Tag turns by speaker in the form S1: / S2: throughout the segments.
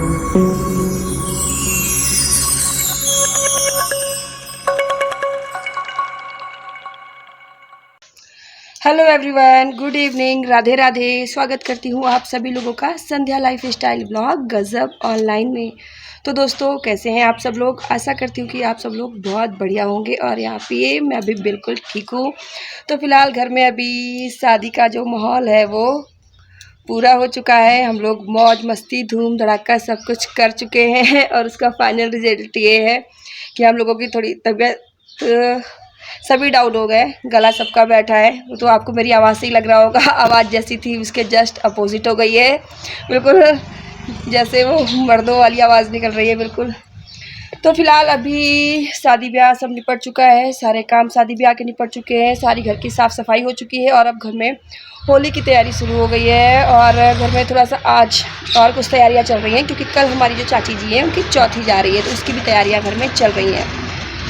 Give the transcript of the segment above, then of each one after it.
S1: Hello everyone, good evening, Radhe Radhe. स्वागत करती हूँ आप सभी लोगों का संध्या लाइफ स्टाइल ब्लॉग गज़ब ऑनलाइन में। तो दोस्तों, कैसे हैं आप सब लोग? आशा करती हूँ कि आप सब लोग बहुत बढ़िया होंगे और यहाँ पे मैं अभी बिल्कुल ठीक हूँ। तो फ़िलहाल घर में अभी शादी का जो माहौल है वो पूरा हो चुका है। हम लोग मौज मस्ती धूम धड़ाका सब कुछ कर चुके हैं और उसका फाइनल रिजल्ट ये है कि हम लोगों की थोड़ी तबीयत सभी डाउन हो गए। गला सबका बैठा है। वो तो आपको मेरी आवाज़ से ही लग रहा होगा, आवाज़ जैसी थी उसके जस्ट अपोजिट हो गई है। बिल्कुल जैसे वो मर्दों वाली आवाज़ निकल रही है बिल्कुल। तो फ़िलहाल अभी शादी ब्याह सब निपट चुका है, सारे काम शादी ब्याह के निपट चुके हैं, सारी घर की साफ़ सफाई हो चुकी है और अब घर में होली की तैयारी शुरू हो गई है। और घर में थोड़ा सा आज और कुछ तैयारियां चल रही हैं क्योंकि कल हमारी जो चाची जी हैं उनकी चौथी जा रही है, तो उसकी भी तैयारियां घर में चल रही हैं।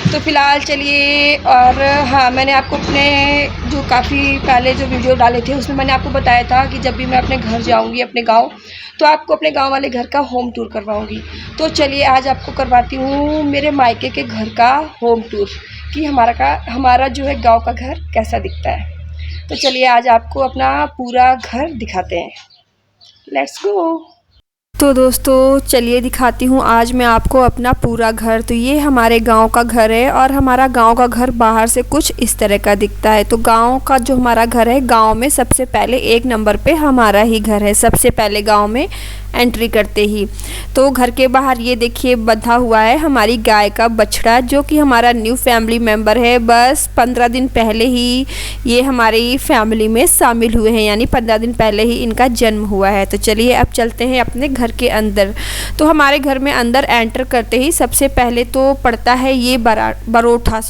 S1: तो फ़िलहाल चलिए। और हाँ, मैंने आपको अपने जो काफ़ी पहले जो वीडियो डाले थे उसमें मैंने आपको बताया था कि जब भी मैं अपने घर जाऊंगी, अपने गांव, तो आपको अपने गांव वाले घर का होम टूर करवाऊंगी। तो चलिए आज आपको करवाती हूँ मेरे मायके के घर का होम टूर कि हमारा जो है गाँव का घर कैसा दिखता है। तो चलिए आज आपको अपना पूरा घर दिखाते हैं। Let's go. तो दोस्तों चलिए दिखाती हूँ आज मैं आपको अपना पूरा घर। तो ये हमारे गांव का घर है और हमारा गांव का घर बाहर से कुछ इस तरह का दिखता है। तो गांव का जो हमारा घर है, गांव में सबसे पहले एक नंबर पे हमारा ही घर है, सबसे पहले गांव में एंट्री करते ही। तो घर के बाहर ये देखिए बंधा हुआ है हमारी गाय का बछड़ा, जो कि हमारा न्यू फैमिली मेम्बर है। बस 15 दिन पहले ही ये हमारी फैमिली में शामिल हुए हैं, यानी 15 दिन पहले ही इनका जन्म हुआ है। तो चलिए अब चलते हैं अपने घर के अंदर। तो हमारे घर में अंदर एंटर करते ही सबसे पहले तो पड़ता है ये बरोठा,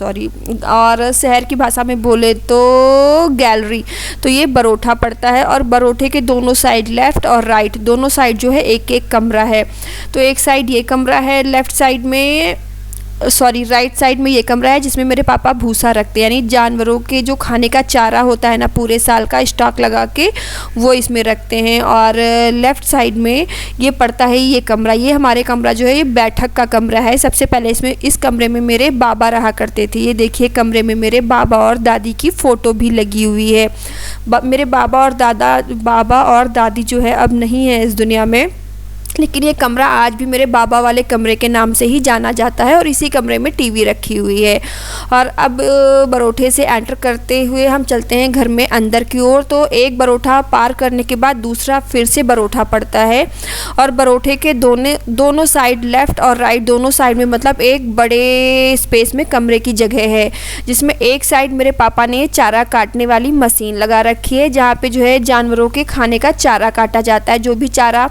S1: और शहर की भाषा में बोले तो गैलरी। तो ये बरोठा पड़ता है और बरोठे के दोनों साइड, लेफ़्ट और राइट दोनों साइड जो है एक एक कमरा है। तो एक साइड ये कमरा है, राइट साइड में ये कमरा है जिसमें मेरे पापा भूसा रखते हैं, यानी जानवरों के जो खाने का चारा होता है ना, पूरे साल का स्टॉक लगा के वो इसमें रखते हैं। और लेफ़्ट साइड में ये पड़ता है ये कमरा। ये हमारे कमरा जो है ये बैठक का कमरा है। सबसे पहले इस कमरे में मेरे बाबा रहा करते थे। ये देखिए कमरे में मेरे बाबा और दादी की फ़ोटो भी लगी हुई है। मेरे बाबा और दादी जो है अब नहीं है इस दुनिया में, लेकिन ये कमरा आज भी मेरे बाबा वाले कमरे के नाम से ही जाना जाता है और इसी कमरे में टीवी रखी हुई है। और अब बरोठे से एंटर करते हुए हम चलते हैं घर में अंदर की ओर। तो एक बरोठा पार करने के बाद दूसरा फिर से बरोठा पड़ता है और बरोठे के दोनों साइड, लेफ़्ट और राइट दोनों साइड में, मतलब एक बड़े स्पेस में कमरे की जगह है जिसमें एक साइड मेरे पापा ने चारा काटने वाली मशीन लगा रखी है, जहाँ पे जो है जानवरों के खाने का चारा काटा जाता है। जो भी चारा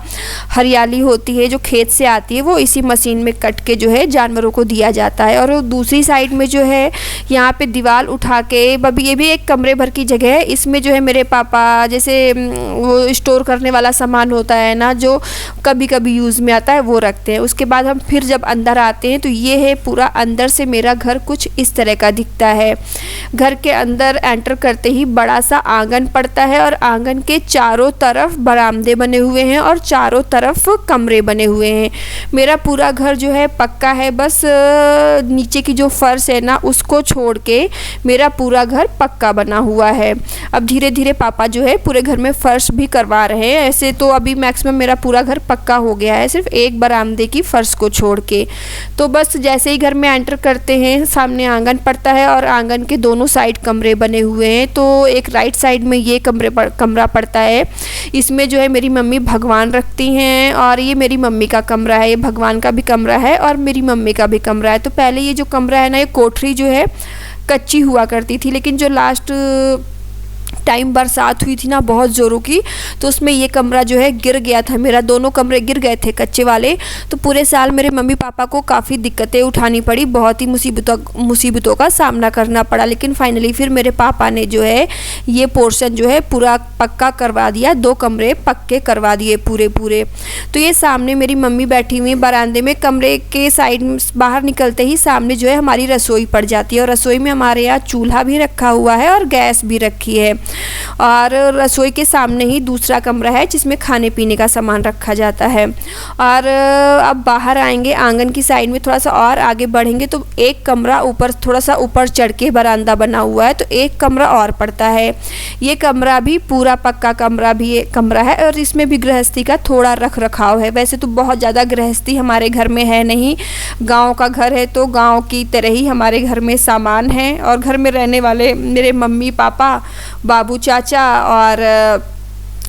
S1: हरियाली होती है जो खेत से आती है वो इसी मशीन में कट के जो है जानवरों को दिया जाता है। और दूसरी साइड में जो है यहाँ पे दीवार उठा के, ये भी एक कमरे भर की जगह है, इसमें जो है मेरे पापा जैसे वो स्टोर करने वाला सामान होता है ना जो कभी कभी यूज़ में आता है वो रखते हैं। उसके बाद हम फिर जब अंदर आते हैं तो ये है पूरा अंदर से मेरा घर कुछ इस तरह का दिखता है। घर के अंदर एंटर करते ही बड़ा सा आंगन पड़ता है और आंगन के चारों तरफ बरामदे बने हुए हैं और चारों तरफ कमरे बने हुए हैं। मेरा पूरा घर जो है पक्का है, बस नीचे की जो फर्श है ना उसको छोड़ के मेरा पूरा घर पक्का बना हुआ है। अब धीरे धीरे पापा जो है पूरे घर में फर्श भी करवा रहे हैं। ऐसे तो अभी मैक्सिमम मेरा पूरा घर पक्का हो गया है, सिर्फ एक बरामदे की फर्श को छोड़ के। तो बस जैसे ही घर में एंटर करते हैं सामने आंगन पड़ता है और आंगन के दोनों साइड कमरे बने हुए हैं। तो एक राइट साइड में ये कमरा पड़ता है, इसमें जो है मेरी मम्मी भगवान रखती हैं। और ये मेरी मम्मी का कमरा है, ये भगवान का भी कमरा है और मेरी मम्मी का भी कमरा है। तो पहले ये जो कमरा है ना, ये कोठरी जो है कच्ची हुआ करती थी, लेकिन जो लास्ट टाइम बरसात हुई थी ना बहुत ज़ोरों की, तो उसमें ये कमरा जो है गिर गया था। मेरा दोनों कमरे गिर गए थे कच्चे वाले। तो पूरे साल मेरे मम्मी पापा को काफ़ी दिक्कतें उठानी पड़ी, बहुत ही मुसीबतों का सामना करना पड़ा। लेकिन फाइनली फिर मेरे पापा ने जो है ये पोर्शन जो है पूरा पक्का करवा दिया, 2 कमरे पक्के करवा दिए पूरे। तो ये सामने मेरी मम्मी बैठी हुई बरामदे में, कमरे के साइड बाहर निकलते ही सामने जो है हमारी रसोई पड़ जाती है। और रसोई में हमारे यहाँ चूल्हा भी रखा हुआ है और गैस भी रखी है। और रसोई के सामने ही दूसरा कमरा है जिसमें खाने पीने का सामान रखा जाता है। और अब बाहर आएंगे, आंगन की साइड में थोड़ा सा और आगे बढ़ेंगे तो एक कमरा ऊपर, थोड़ा सा ऊपर चढ़ के बरामदा बना हुआ है, तो एक कमरा और पड़ता है। ये कमरा भी पूरा पक्का कमरा है और इसमें भी गृहस्थी का थोड़ा रख रखाव है। वैसे तो बहुत ज़्यादा गृहस्थी हमारे घर में है नहीं, गांव का घर है तो गांव की तरह ही हमारे घर में सामान है। और घर में रहने वाले मेरे मम्मी पापा, बाबू चाचा और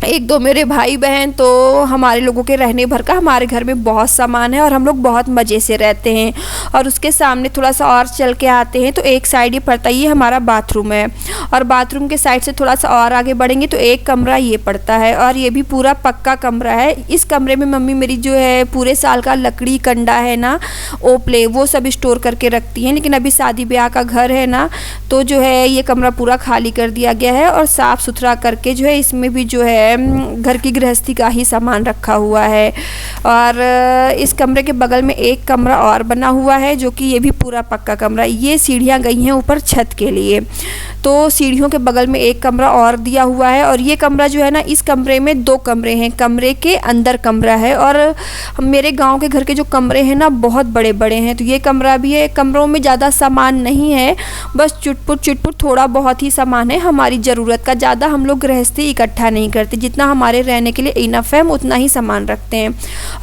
S1: एक दो मेरे भाई बहन, तो हमारे लोगों के रहने भर का हमारे घर में बहुत सामान है और हम लोग बहुत मज़े से रहते हैं। और उसके सामने थोड़ा सा और चल के आते हैं तो एक साइड ये पड़ता है, ये हमारा बाथरूम है। और बाथरूम के साइड से थोड़ा सा और आगे बढ़ेंगे तो एक कमरा ये पड़ता है और ये भी पूरा पक्का कमरा है। इस कमरे में मम्मी मेरी जो है पूरे साल का लकड़ी कंडा है ना, ओपले, वो सब स्टोर करके रखती हैं। लेकिन अभी शादी ब्याह का घर है ना, तो जो है ये कमरा पूरा खाली कर दिया गया है और साफ़ सुथरा करके जो है इसमें भी जो है घर की गृहस्थी का ही सामान रखा हुआ है। और इस कमरे के बगल में एक कमरा और बना हुआ है जो कि ये भी पूरा पक्का कमरा। ये सीढ़ियाँ गई हैं ऊपर छत के लिए, तो सीढ़ियों के बगल में एक कमरा और दिया हुआ है। और ये कमरा जो है ना, इस कमरे में दो कमरे हैं, कमरे के अंदर कमरा है। और मेरे गांव के घर के जो कमरे हैं ना बहुत बड़े बड़े हैं, तो ये कमरा भी है। कमरों में ज़्यादा सामान नहीं है, बस चुटपुट थोड़ा बहुत ही सामान है। हमारी ज़रूरत का ज़्यादा हम लोग गृहस्थी इकट्ठा नहीं करते, जितना हमारे रहने के लिए इनफ है हम उतना ही सामान रखते हैं।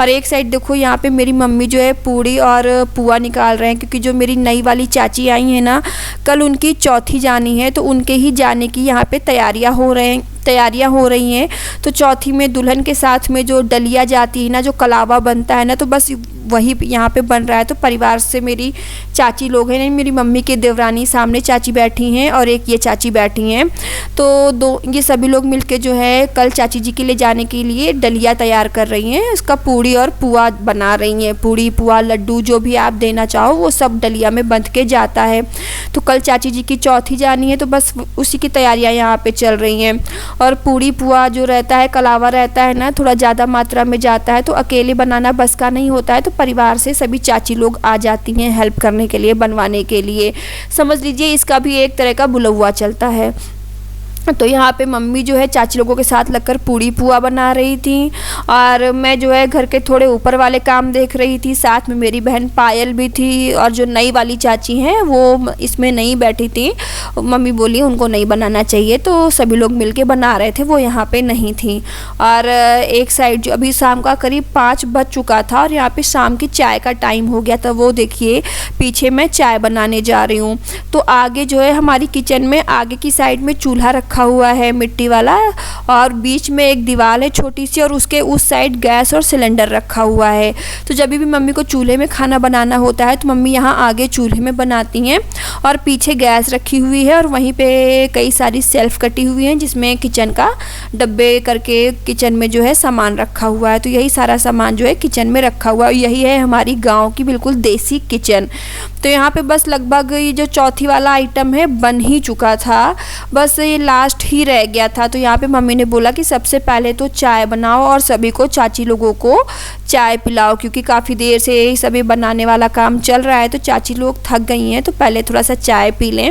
S1: और एक साइड देखो, यहाँ पे मेरी मम्मी जो है पूड़ी और पुआ निकाल रहे हैं, क्योंकि जो मेरी नई वाली चाची आई हैं ना, कल उनकी चौथी जानी है, तो उनके ही जाने की यहाँ पे तैयारियाँ हो रही हैं। तो चौथी में दुल्हन के साथ में जो डलिया जाती है ना, जो कलावा बनता है ना, तो बस वही यहाँ पे बन रहा है। तो परिवार से मेरी चाची लोग हैं, मेरी मम्मी के देवरानी सामने चाची बैठी हैं और एक ये चाची बैठी हैं, तो ये सभी लोग मिलके जो है कल चाची जी के लिए जाने के लिए डलिया तैयार कर रही हैं। उसका पूड़ी और पुआ बना रही हैं, पूड़ी पुआ लड्डू जो भी आप देना चाहो वो सब डलिया में बंध के जाता है। तो कल चाची जी की चौथी जानी है, तो बस उसी की तैयारियाँ यहाँ पे चल रही हैं। और पूड़ी पुआ जो रहता है, कलावा रहता है ना, थोड़ा ज़्यादा मात्रा में जाता है, तो अकेले बनाना बस का नहीं होता है, तो परिवार से सभी चाची लोग आ जाती हैं हेल्प करने के लिए, बनवाने के लिए। समझ लीजिए इसका भी एक तरह का बुलौआ चलता है। तो यहाँ पे मम्मी जो है चाची लोगों के साथ लगकर पूड़ी पुआ बना रही थी और मैं जो है घर के थोड़े ऊपर वाले काम देख रही थी। साथ में मेरी बहन पायल भी थी और जो नई वाली चाची हैं वो इसमें नहीं बैठी थी। मम्मी बोली उनको नहीं बनाना चाहिए, तो सभी लोग मिलके बना रहे थे, वो यहाँ पे नहीं थी। और एक साइड जो अभी शाम का करीब 5 बज चुका था और यहाँ पे शाम की चाय का टाइम हो गया था। वो देखिए पीछे मैं चाय बनाने जा रही हूँ। तो आगे जो है हमारी किचन में आगे की साइड में चूल्हा रखा हुआ है मिट्टी वाला, और बीच में एक दीवार है छोटी सी, और उसके उस साइड गैस और सिलेंडर रखा हुआ है। तो जब भी मम्मी को चूल्हे में खाना बनाना होता है तो मम्मी यहाँ आगे चूल्हे में बनाती हैं और पीछे गैस रखी हुई है और वहीं पे कई सारी सेल्फ कटी हुई हैं जिसमें किचन का डब्बे करके किचन में जो है सामान रखा हुआ है। तो यही सारा सामान जो है किचन में रखा हुआ है। यही है हमारी गाँव की बिल्कुल देसी किचन। तो यहाँ पे बस लगभग ये जो चौथी वाला आइटम है बन ही चुका था, बस ये लास्ट ही रह गया था। तो यहाँ पे मम्मी ने बोला कि सबसे पहले तो चाय बनाओ और सभी को, चाची लोगों को चाय पिलाओ, क्योंकि काफ़ी देर से सभी बनाने वाला काम चल रहा है, तो चाची लोग थक गई हैं, तो पहले थोड़ा सा चाय पी लें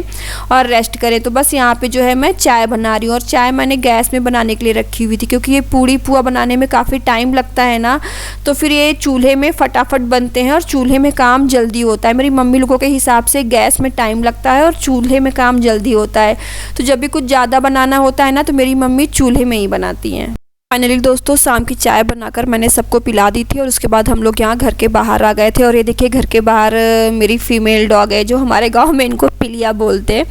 S1: और रेस्ट करें। तो बस यहाँ पे जो है मैं चाय बना रही हूँ और चाय मैंने गैस में बनाने के लिए रखी हुई थी, क्योंकि ये पूड़ी पुआ बनाने में काफ़ी टाइम लगता है ना, तो फिर ये चूल्हे में फटाफट बनते हैं और चूल्हे में काम जल्दी होता है। मेरी मम्मी लोगों के हिसाब से गैस में टाइम लगता है और चूल्हे में काम जल्दी होता है। तो जब भी कुछ ज़्यादा बनाना होता है ना तो मेरी मम्मी चूल्हे में ही बनाती हैं। फाइनली दोस्तों शाम की चाय बनाकर मैंने सबको पिला दी थी और उसके बाद हम लोग यहाँ घर के बाहर आ गए थे। और ये देखिए घर के बाहर मेरी फीमेल डॉग है, जो हमारे गांव में इनको पिलिया बोलते हैं।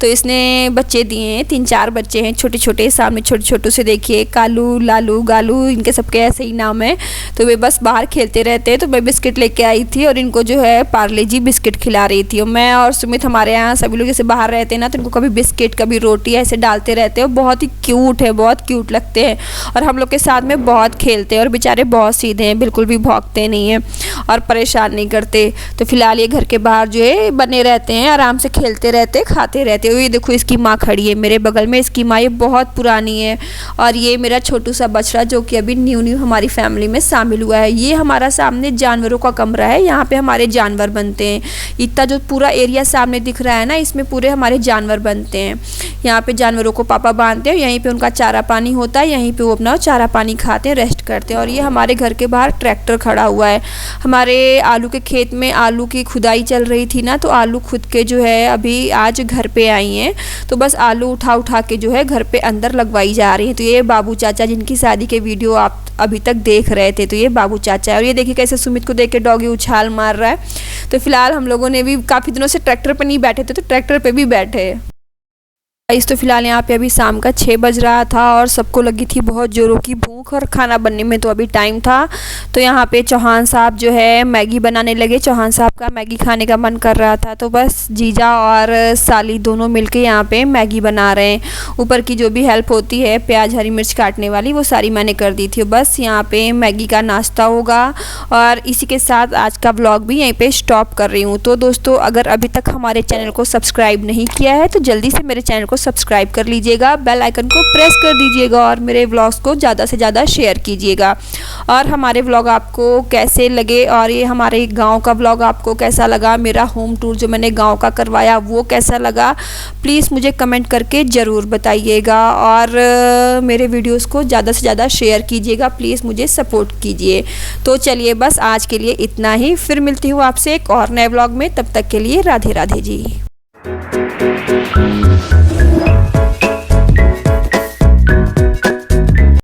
S1: तो इसने बच्चे दिए हैं, 3-4 बच्चे हैं छोटे छोटे, सामने छोटे छोटू से देखिए कालू, लालू, गालू, इनके सबके ऐसे ही नाम है। तो वे बस बाहर खेलते रहते हैं। तो मैं बिस्किट लेके आई थी और इनको जो है पार्ले जी बिस्किट खिला रही थी। और मैं और सुमित हमारे यहाँ सभी लोग जैसे बाहर रहते हैं ना, तो इनको कभी बिस्किट कभी रोटी ऐसे डालते रहते हैं। बहुत ही क्यूट है, बहुत क्यूट लगते हैं। और हम लोग के साथ में बहुत खेलते हैं और बेचारे बहुत सीधे हैं, बिल्कुल भी भौंकते नहीं हैं और परेशान नहीं करते। तो फिलहाल ये घर के बाहर जो है बने रहते हैं, आराम से खेलते रहते, खाते रहते हैं। ये देखो इसकी माँ खड़ी है मेरे बगल में, इसकी माँ ये बहुत पुरानी है। और ये मेरा छोटू सा बछड़ा जो कि अभी न्यू हमारी फैमिली में शामिल हुआ है। ये हमारा सामने जानवरों का कमरा है, यहाँ पे हमारे जानवर बनते हैं। इतना जो पूरा एरिया सामने दिख रहा है ना, इसमें पूरे हमारे जानवर बनते हैं। यहाँ पे जानवरों को पापा बांधते हैं, यहीं पे उनका चारा पानी होता है, यहीं पे वो अपना चारा पानी खाते हैं, रेस्ट करते हैं। और ये हमारे घर के बाहर ट्रैक्टर खड़ा हुआ है। हमारे आलू के खेत में आलू की खुदाई चल रही थी ना, तो आलू खुद के जो है अभी आज घर पे आई हैं, तो बस आलू उठा उठा के जो है घर पे अंदर लगवाई जा रही है। तो ये बाबू चाचा जिनकी शादी के वीडियो आप अभी तक देख रहे थे, तो ये बाबू चाचा है। और ये देखिए कैसे सुमित को देख के डॉगी उछाल मार रहा है। तो फिलहाल हम लोगों ने भी काफ़ी दिनों से ट्रैक्टर पर नहीं बैठे थे, तो ट्रैक्टर पे भी बैठे। तो फिलहाल यहाँ पे अभी शाम का 6 बज रहा था और सबको लगी थी बहुत ज़ोरों की भूख, और खाना बनने में तो अभी टाइम था। तो यहाँ पे चौहान साहब जो है मैगी बनाने लगे। चौहान साहब का मैगी खाने का मन कर रहा था, तो बस जीजा और साली दोनों मिलके यहाँ पे मैगी बना रहे हैं। ऊपर की जो भी हेल्प होती है प्याज हरी मिर्च काटने वाली, वो सारी मैंने कर दी थी। बस यहाँ पे मैगी का नाश्ता होगा और इसी के साथ आज का व्लॉग भी यहीं पे स्टॉप कर रही हूँ। तो दोस्तों, अगर अभी तक हमारे चैनल को सब्सक्राइब नहीं किया है तो जल्दी से मेरे चैनल को सब्सक्राइब कर लीजिएगा, बेल आइकन को प्रेस कर दीजिएगा और मेरे व्लॉग्स को ज़्यादा से ज़्यादा शेयर कीजिएगा। और हमारे व्लॉग आपको कैसे लगे और ये हमारे गांव का व्लॉग आपको कैसा लगा, मेरा होम टूर जो मैंने गांव का करवाया वो कैसा लगा, प्लीज़ मुझे कमेंट करके ज़रूर बताइएगा। और मेरे वीडियोस को ज़्यादा से ज़्यादा शेयर कीजिएगा, प्लीज़ मुझे सपोर्ट कीजिए। तो चलिए बस आज के लिए इतना ही, फिर मिलती हूँ आपसे एक और नए व्लॉग में। तब तक के लिए राधे राधे जी।